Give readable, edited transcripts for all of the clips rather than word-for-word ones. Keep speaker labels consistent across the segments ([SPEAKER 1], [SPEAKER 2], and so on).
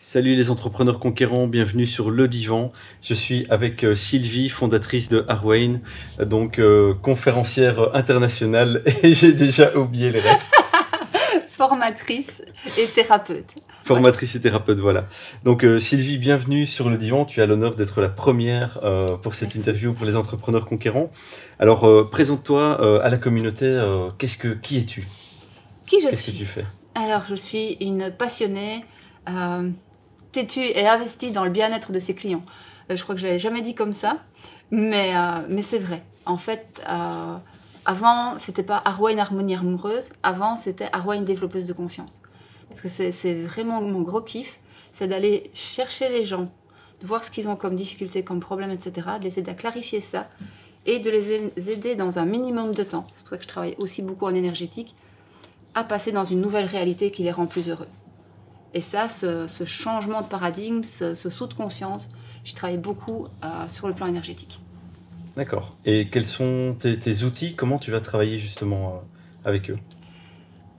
[SPEAKER 1] Salut les entrepreneurs conquérants, bienvenue sur Le Divan. Je suis avec Sylvie, fondatrice de Arwayne, conférencière internationale et j'ai déjà oublié le reste.
[SPEAKER 2] Formatrice et thérapeute.
[SPEAKER 1] Formatrice et thérapeute, voilà. Donc Sylvie, bienvenue sur Le Divan. Tu as l'honneur d'être la première pour cette interview pour les entrepreneurs conquérants. Alors présente-toi à la communauté, qui es-tu? Qu'est-ce que tu fais?
[SPEAKER 2] Alors, je suis une passionnée, têtue et investie dans le bien-être de ses clients. Je crois que je ne l'avais jamais dit comme ça, mais c'est vrai. En fait, avant, ce n'était pas Arwayne Harmonie Amoureuse, avant, c'était Arwayne Développeuse de Conscience. Parce que c'est vraiment mon gros kiff, c'est d'aller chercher les gens, de voir ce qu'ils ont comme difficultés, comme problèmes, etc., de les aider à clarifier ça et de les aider dans un minimum de temps. C'est pour ça que je travaille aussi beaucoup en énergétique, à passer dans une nouvelle réalité qui les rend plus heureux. Et ça, ce changement de paradigme, ce saut de conscience, j'ai travaillé beaucoup sur le plan énergétique.
[SPEAKER 1] D'accord. Et quels sont tes outils? Comment tu vas travailler justement avec eux?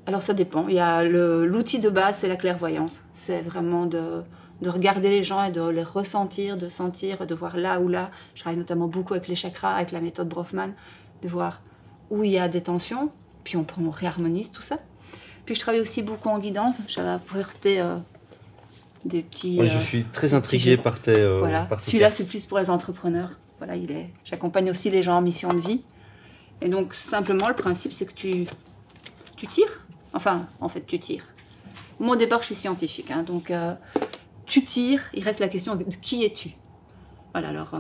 [SPEAKER 2] Alors ça dépend. Il y a l'outil de base, c'est la clairvoyance. C'est vraiment de regarder les gens et de les ressentir, de sentir, de voir là ou là. Je travaille notamment beaucoup avec les chakras, avec la méthode Brofman, de voir où il y a des tensions, puis on réharmonise tout ça. Puis je travaille aussi beaucoup en guidance. J'avais apporté des petits...
[SPEAKER 1] Oui, je suis très intrigué par tes...
[SPEAKER 2] voilà. Celui-là, c'est plus pour les entrepreneurs. Voilà, j'accompagne aussi les gens en mission de vie. Et donc, simplement, le principe, c'est que tu tires. Enfin, en fait, tu tires. Moi, au départ, je suis scientifique. Hein, donc, tu tires. Il reste la question de qui es-tu? Voilà, alors,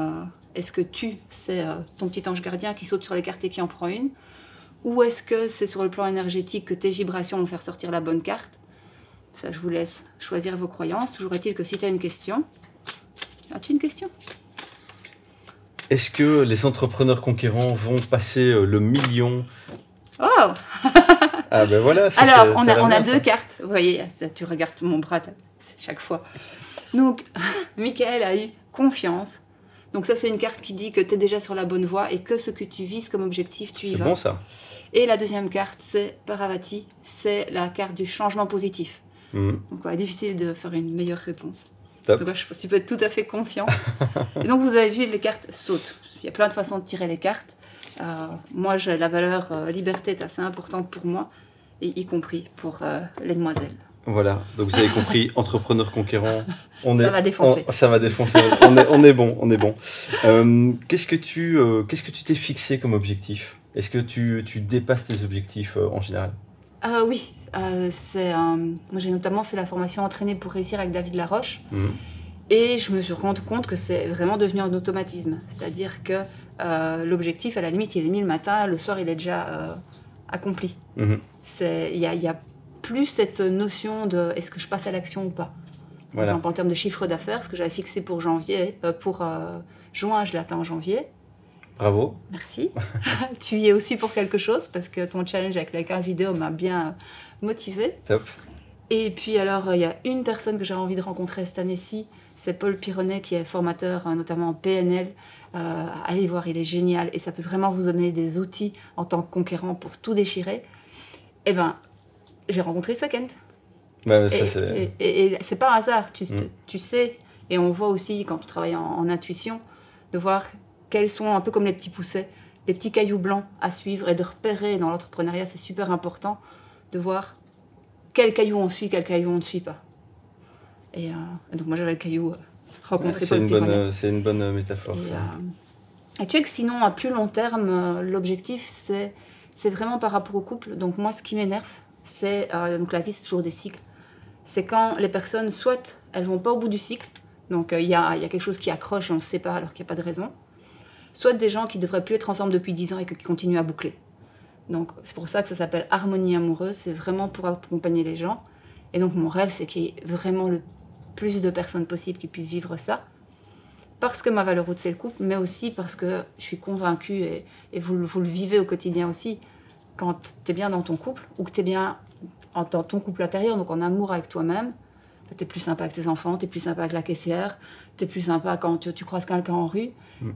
[SPEAKER 2] est-ce que c'est ton petit ange gardien qui saute sur les cartes et qui en prend une? Ou est-ce que c'est sur le plan énergétique que tes vibrations vont faire sortir la bonne carte? Ça, je vous laisse choisir vos croyances. Toujours est-il que si tu as une question... As-tu une question?
[SPEAKER 1] Est-ce que les entrepreneurs conquérants vont passer le million?
[SPEAKER 2] Oh!
[SPEAKER 1] Ah ben voilà.
[SPEAKER 2] Alors, on a deux cartes. Vous voyez, tu regardes mon bras, c'est chaque fois. Donc, Michael a eu confiance. Donc ça, c'est une carte qui dit que tu es déjà sur la bonne voie et que ce que tu vises comme objectif, tu y vas.
[SPEAKER 1] C'est bon ça.
[SPEAKER 2] Et la deuxième carte, c'est Paravati. C'est la carte du changement positif. Donc, ouais, difficile de faire une meilleure réponse.
[SPEAKER 1] Top.
[SPEAKER 2] En tout cas, je pense que tu peux être tout à fait confiant. Et donc, vous avez vu, les cartes sautent. Il y a plein de façons de tirer les cartes. Moi, la valeur liberté est assez importante pour moi, et y compris pour les demoiselles.
[SPEAKER 1] Voilà, donc vous avez compris, entrepreneur conquérant,
[SPEAKER 2] ça va défoncer.
[SPEAKER 1] Ça va défoncer, on est bon, on est bon. Qu'est-ce que tu t'es fixé comme objectif? Est-ce que tu dépasses tes objectifs en général?
[SPEAKER 2] Oui, moi j'ai notamment fait la formation Entraîner pour réussir avec David Laroche. Et je me suis rendu compte que c'est vraiment devenu un automatisme. C'est-à-dire que l'objectif, à la limite, il est mis le matin, le soir, il est déjà accompli. Il y a plus cette notion de est-ce que je passe à l'action ou pas. Par exemple, en termes de chiffre d'affaires, ce que j'avais fixé pour juin, je l'atteins en janvier.
[SPEAKER 1] Bravo.
[SPEAKER 2] Merci. Tu y es aussi pour quelque chose, parce que ton challenge avec les 15 vidéos m'a bien motivée.
[SPEAKER 1] Top.
[SPEAKER 2] Et puis alors, il y a une personne que j'ai envie de rencontrer cette année-ci, c'est Paul Pironnet, qui est formateur, notamment en PNL. Allez voir, il est génial, et ça peut vraiment vous donner des outils en tant que conquérant pour tout déchirer. Eh bien, j'ai rencontré ce week-end.
[SPEAKER 1] Bah,
[SPEAKER 2] et c'est pas un hasard, tu sais, et on voit aussi, quand tu travailles en intuition, de voir quels sont, un peu comme les petits poussets, les petits cailloux blancs à suivre, et de repérer dans l'entrepreneuriat, c'est super important, de voir quel caillou on suit, quel caillou on ne suit pas. Et donc moi j'avais le caillou rencontré Paul Pironnet.
[SPEAKER 1] C'est une bonne métaphore.
[SPEAKER 2] Et tu sais que sinon, à plus long terme, l'objectif, c'est vraiment par rapport au couple. Donc moi, ce qui m'énerve, c'est, donc la vie, c'est toujours des cycles. C'est quand les personnes, soit elles vont pas au bout du cycle, donc il y a quelque chose qui accroche et on ne sait pas alors qu'il n'y a pas de raison, soit des gens qui devraient plus être ensemble depuis 10 ans et qui continuent à boucler. Donc c'est pour ça que ça s'appelle harmonie amoureuse, c'est vraiment pour accompagner les gens. Et donc mon rêve, c'est qu'il y ait vraiment le plus de personnes possible qui puissent vivre ça. Parce que ma valeur haute, c'est le couple, mais aussi parce que je suis convaincue, et vous le vivez au quotidien aussi, quand tu es bien dans ton couple, ou que tu es bien dans ton couple intérieur, donc en amour avec toi-même, tu es plus sympa avec tes enfants, tu es plus sympa avec la caissière, tu es plus sympa quand tu croises quelqu'un en rue.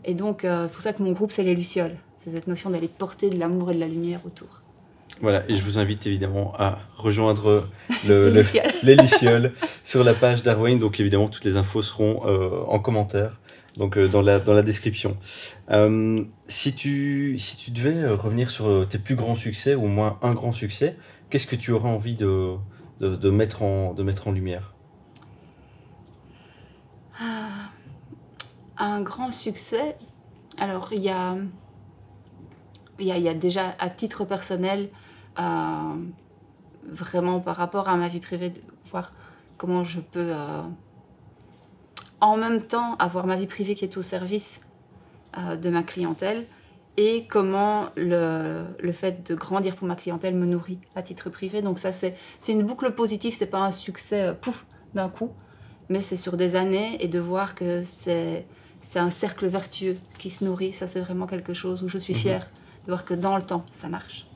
[SPEAKER 2] Et donc, c'est pour ça que mon groupe, c'est les Lucioles. C'est cette notion d'aller porter de l'amour et de la lumière autour.
[SPEAKER 1] Voilà, et je vous invite évidemment à rejoindre
[SPEAKER 2] Les Lucioles.
[SPEAKER 1] les Lucioles sur la page d'Arwayne. Donc évidemment, toutes les infos seront en commentaire, donc dans la description. Si tu devais revenir sur tes plus grands succès, ou au moins un grand succès, qu'est-ce que tu aurais envie de mettre en lumière?
[SPEAKER 2] Ah, un grand succès. Alors, il y a déjà à titre personnel, euh, vraiment par rapport à ma vie privée, de voir comment je peux en même temps avoir ma vie privée qui est au service de ma clientèle et comment le fait de grandir pour ma clientèle me nourrit à titre privé. Donc ça, c'est une boucle positive, c'est pas un succès pouf d'un coup, mais c'est sur des années et de voir que c'est un cercle vertueux qui se nourrit. Ça, c'est vraiment quelque chose où je suis fière de voir que dans le temps, ça marche.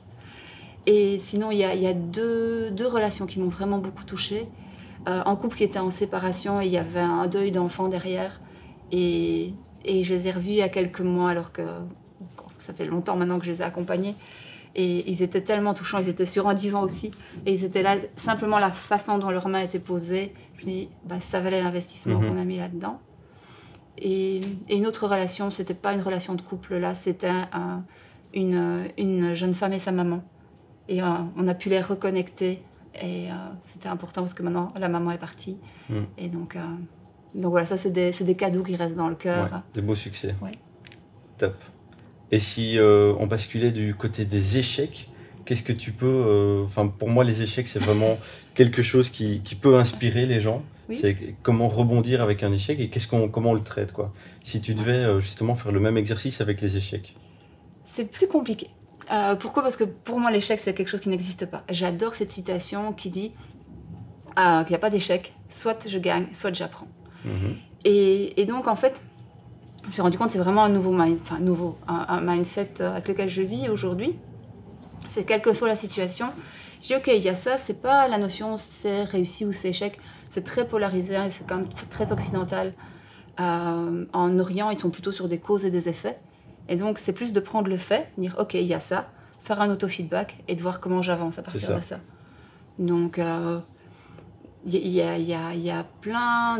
[SPEAKER 2] Et sinon, il y a deux relations qui m'ont vraiment beaucoup touchée. Un couple qui était en séparation et il y avait un deuil d'enfant derrière. Et je les ai revus il y a quelques mois, alors que ça fait longtemps maintenant que je les ai accompagnés. Et ils étaient tellement touchants, ils étaient sur un divan aussi. Et ils étaient là, simplement la façon dont leurs mains étaient posées. Je me dis, bah, ça valait l'investissement qu'on a mis là-dedans. Et une autre relation, c'était pas une relation de couple, là, c'était une jeune femme et sa maman. Et on a pu les reconnecter. Et c'était important parce que maintenant, la maman est partie. Et donc voilà, ça, c'est des cadeaux qui restent dans le cœur.
[SPEAKER 1] Ouais, des beaux succès.
[SPEAKER 2] Ouais.
[SPEAKER 1] Top. Et si on basculait du côté des échecs, qu'est-ce que tu peux... Enfin, pour moi, les échecs, c'est vraiment quelque chose qui peut inspirer les gens.
[SPEAKER 2] Oui.
[SPEAKER 1] C'est comment rebondir avec un échec et comment on le traite, quoi. Si tu devais justement faire le même exercice avec les échecs.
[SPEAKER 2] C'est plus compliqué. Pourquoi? Parce que pour moi, l'échec, c'est quelque chose qui n'existe pas. J'adore cette citation qui dit qu'il n'y a pas d'échec. Soit je gagne, soit j'apprends. Et donc, en fait, je me suis rendu compte que c'est vraiment un mindset avec lequel je vis aujourd'hui. C'est quelle que soit la situation. Je dis, OK, il y a ça, c'est pas la notion c'est réussi ou c'est échec. C'est très polarisé, hein, c'est quand même très occidental. En Orient, ils sont plutôt sur des causes et des effets. Et donc, c'est plus de prendre le fait, dire, OK, il y a ça, faire un auto-feedback et de voir comment j'avance à partir de ça. Donc, il y a plein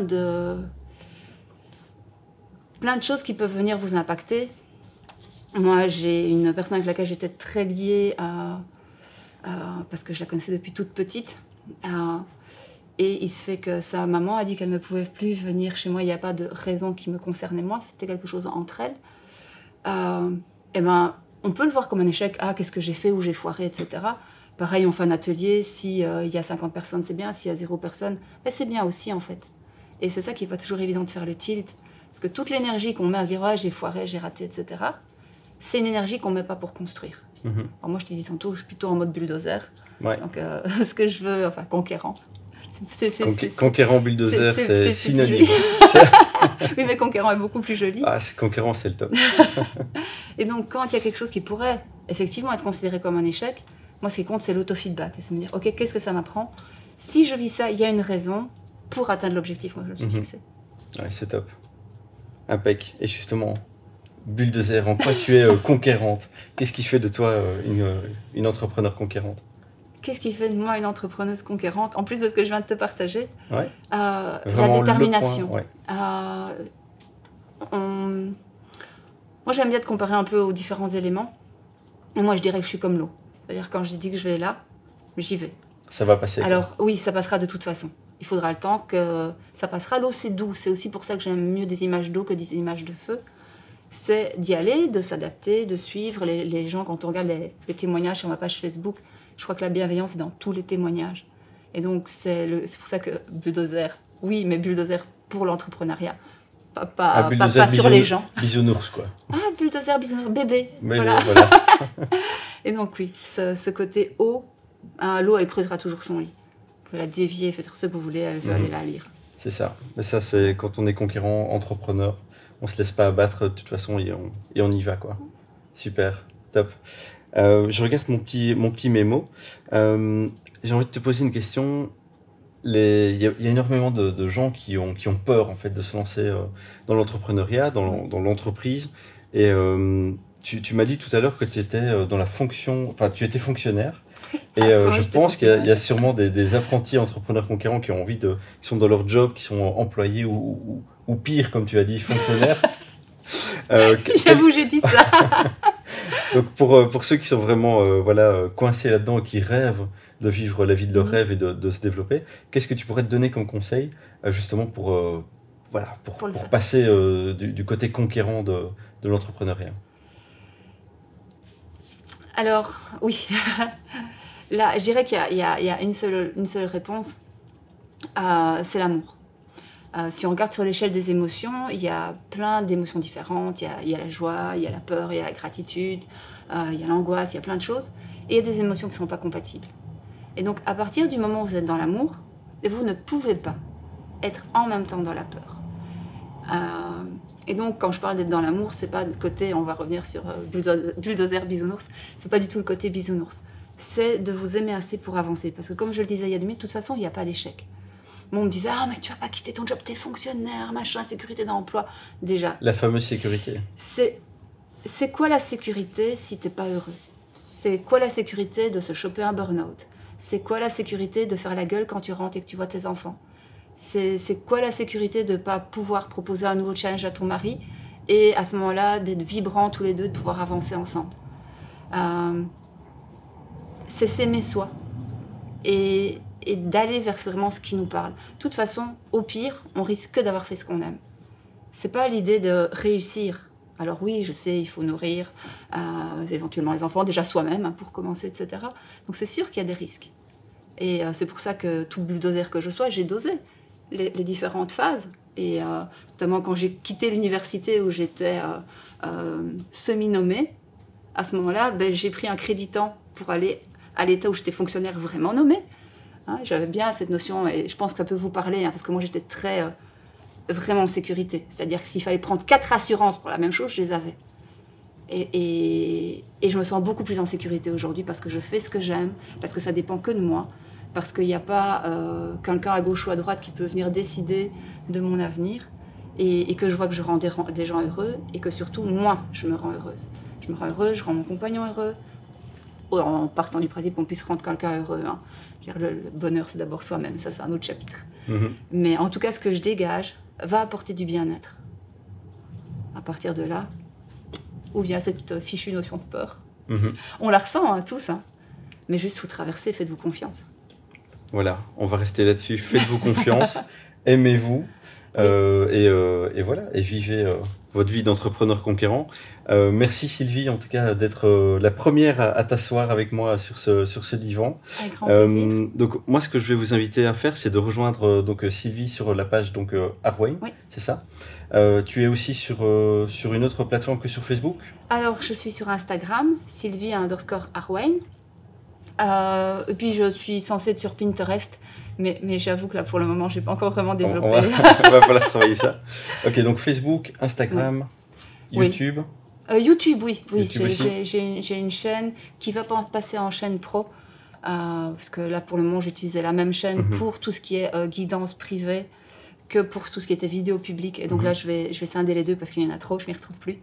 [SPEAKER 2] de choses qui peuvent venir vous impacter. Moi, j'ai une personne avec laquelle j'étais très liée parce que je la connaissais depuis toute petite. Et il se fait que sa maman a dit qu'elle ne pouvait plus venir chez moi. Il n'y a pas de raison qui me concernait moi. C'était quelque chose entre elles. Et ben, on peut le voir comme un échec. Ah, qu'est-ce que j'ai fait, où j'ai foiré, etc. Pareil, on fait un atelier. S'il y a 50 personnes, c'est bien. S'il y a 0 personne, ben, c'est bien aussi, en fait. Et c'est ça qui n'est pas toujours évident de faire le tilt. Parce que toute l'énergie qu'on met à se dire ah, j'ai foiré, j'ai raté, etc., c'est une énergie qu'on ne met pas pour construire. Alors moi, je t'ai dit tantôt, je suis plutôt en mode bulldozer.
[SPEAKER 1] Ouais.
[SPEAKER 2] Donc, ce que je veux, enfin, conquérant.
[SPEAKER 1] Conquérant, bulldozer, c'est synonyme.
[SPEAKER 2] Oui, mais conquérant est beaucoup plus joli.
[SPEAKER 1] Ah, conquérant, c'est le top.
[SPEAKER 2] Et donc, quand il y a quelque chose qui pourrait effectivement être considéré comme un échec, moi, ce qui compte, c'est l'autofeedback. C'est me dire, OK, qu'est-ce que ça m'apprend? Si je vis ça, il y a une raison pour atteindre l'objectif que je me suis fixé.
[SPEAKER 1] Ouais, c'est top. Impec. Et justement, bulldozer, en quoi tu es conquérante? Qu'est-ce qui fait de toi une entrepreneur conquérante?
[SPEAKER 2] Qu'est-ce qui fait de moi une entrepreneuse conquérante? En plus de ce que je viens de te partager,
[SPEAKER 1] ouais.
[SPEAKER 2] La détermination.
[SPEAKER 1] Point, ouais.
[SPEAKER 2] Moi, j'aime bien te comparer un peu aux différents éléments. Et moi, je dirais que je suis comme l'eau. C'est-à-dire, quand je dis que je vais là, j'y vais.
[SPEAKER 1] Ça va passer.
[SPEAKER 2] Alors, oui, ça passera de toute façon. Il faudra le temps que ça passera. L'eau, c'est doux. C'est aussi pour ça que j'aime mieux des images d'eau que des images de feu. C'est d'y aller, de s'adapter, de suivre les gens. Quand on regarde les témoignages sur ma page Facebook, je crois que la bienveillance est dans tous les témoignages. Et donc, c'est pour ça que bulldozer, oui, mais bulldozer pour l'entrepreneuriat. Pas sur les gens.
[SPEAKER 1] Bisounours, quoi.
[SPEAKER 2] Ah, bulldozer, bisounours, bébé.
[SPEAKER 1] Voilà.
[SPEAKER 2] Et donc, oui, ce côté eau, l'eau, elle creusera toujours son lit. Vous pouvez la dévier, faites ce que vous voulez, elle veut aller la lire.
[SPEAKER 1] C'est ça. Mais ça, c'est quand on est conquérant, entrepreneur, on se laisse pas abattre de toute façon et on y va, quoi. Super, top. Je regarde mon petit mémo. J'ai envie de te poser une question. Il y a énormément de gens qui ont peur en fait de se lancer dans l'entrepreneuriat, dans l'entreprise. Et tu m'as dit tout à l'heure que tu étais dans la fonction, enfin tu étais fonctionnaire. Et
[SPEAKER 2] Moi,
[SPEAKER 1] je
[SPEAKER 2] j'étais
[SPEAKER 1] pense qu'il y
[SPEAKER 2] fonctionnaire.
[SPEAKER 1] a sûrement des apprentis entrepreneurs conquérants qui ont envie qui sont dans leur job, qui sont employés ou pire, comme tu as dit, fonctionnaires.
[SPEAKER 2] J'avoue, j'ai dit ça.
[SPEAKER 1] Donc pour ceux qui sont vraiment voilà, coincés là-dedans et qui rêvent de vivre la vie de leur rêve et de se développer, qu'est-ce que tu pourrais te donner comme conseil justement voilà,
[SPEAKER 2] Pour le
[SPEAKER 1] pour
[SPEAKER 2] faire.
[SPEAKER 1] passer du côté conquérant de l'entrepreneuriat?
[SPEAKER 2] Alors, oui. Là, je dirais qu'il y a une seule réponse, c'est l'amour. Si on regarde sur l'échelle des émotions, il y a plein d'émotions différentes. Il y a la joie, il y a la peur, il y a la gratitude, il y a l'angoisse, il y a plein de choses. Et il y a des émotions qui ne sont pas compatibles. Et donc, à partir du moment où vous êtes dans l'amour, vous ne pouvez pas être en même temps dans la peur. Et donc, quand je parle d'être dans l'amour, c'est pas le côté, on va revenir sur bulldozer, bisounours, c'est pas du tout le côté bisounours. C'est de vous aimer assez pour avancer. Parce que comme je le disais il y a 2 minutes, de toute façon, il n'y a pas d'échec. Bon, on me disait, ah, mais tu vas pas quitter ton job, t'es fonctionnaire, machin, sécurité d'emploi. Déjà,
[SPEAKER 1] La fameuse sécurité.
[SPEAKER 2] c'est quoi la sécurité si t'es pas heureux? C'est quoi la sécurité de se choper un burn-out? C'est quoi la sécurité de faire la gueule quand tu rentres et que tu vois tes enfants? C'est quoi la sécurité de ne pas pouvoir proposer un nouveau challenge à ton mari et à ce moment-là d'être vibrants tous les deux, de pouvoir avancer ensemble? C'est s'aimer soi et d'aller vers vraiment ce qui nous parle. De toute façon, au pire, on risque que d'avoir fait ce qu'on aime. C'est pas l'idée de réussir. Alors oui, je sais, il faut nourrir éventuellement les enfants, déjà soi-même pour commencer, etc. Donc c'est sûr qu'il y a des risques. Et c'est pour ça que tout bulldozer que je sois, j'ai dosé les différentes phases. Et notamment quand j'ai quitté l'université où j'étais semi-nommée, à ce moment-là, j'ai pris un crédit temps pour aller à l'état où j'étais fonctionnaire vraiment nommée. Hein, j'avais bien cette notion, et je pense que ça peut vous parler, hein, parce que moi j'étais vraiment en sécurité. C'est-à-dire que s'il fallait prendre 4 assurances pour la même chose, je les avais. Et je me sens beaucoup plus en sécurité aujourd'hui parce que je fais ce que j'aime, parce que ça dépend que de moi, parce qu'il n'y a pas quelqu'un à gauche ou à droite qui peut venir décider de mon avenir, et que je vois que je rends des gens heureux, et que surtout, moi, je me rends heureuse. Je me rends heureuse, je rends mon compagnon heureux, en partant du principe qu'on puisse rendre quelqu'un heureux. Hein. Je veux dire, le bonheur, c'est d'abord soi-même, ça c'est un autre chapitre. Mais en tout cas, ce que je dégage va apporter du bien-être. À partir de là, où vient cette fichue notion de peur? On la ressent, hein, tous, hein. Mais juste vous traversez, faites-vous confiance.
[SPEAKER 1] Voilà, on va rester là-dessus. Faites-vous confiance, aimez-vous, et voilà, et vivez votre vie d'entrepreneur conquérant. Merci Sylvie, en tout cas, d'être la première à t'asseoir avec moi sur ce divan.
[SPEAKER 2] Avec grand plaisir.
[SPEAKER 1] Donc moi, ce que je vais vous inviter à faire, c'est de rejoindre donc Sylvie sur la page donc Arwayne,
[SPEAKER 2] Oui.
[SPEAKER 1] c'est ça. Tu es aussi sur une autre plateforme que sur Facebook?
[SPEAKER 2] Alors, je suis sur Instagram, Sylvie_Arwayne. Et puis, je suis censée être sur Pinterest. Mais j'avoue que là, pour le moment, je n'ai pas encore vraiment développé.
[SPEAKER 1] On va falloir travailler ça. Ok, donc Facebook, Instagram,
[SPEAKER 2] Oui.
[SPEAKER 1] YouTube.
[SPEAKER 2] YouTube, oui.
[SPEAKER 1] YouTube aussi.
[SPEAKER 2] J'ai une chaîne qui va passer en chaîne pro. Parce que là, pour le moment, j'utilisais la même chaîne pour tout ce qui est guidance privée que pour tout ce qui était vidéo publique. Et donc là, je vais scinder les deux parce qu'il y en a trop, je ne m'y retrouve plus.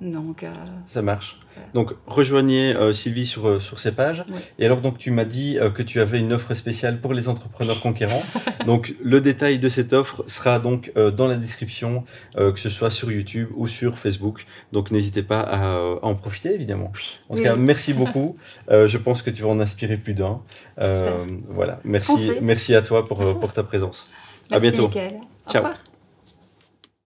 [SPEAKER 2] Donc,
[SPEAKER 1] ça marche.
[SPEAKER 2] Voilà.
[SPEAKER 1] Donc rejoignez Sylvie sur ces pages.
[SPEAKER 2] Oui.
[SPEAKER 1] Et alors donc tu m'as dit que tu avais une offre spéciale pour les entrepreneurs conquérants. Donc le détail de cette offre sera donc dans la description, que ce soit sur YouTube ou sur Facebook. Donc n'hésitez pas à en profiter évidemment. En tout cas, merci beaucoup. Je pense que tu vas en inspirer plus d'un. Voilà, merci à toi pour ta présence.
[SPEAKER 2] Merci,
[SPEAKER 1] à bientôt.
[SPEAKER 2] Mickaël. Au
[SPEAKER 1] Ciao.
[SPEAKER 2] revoir.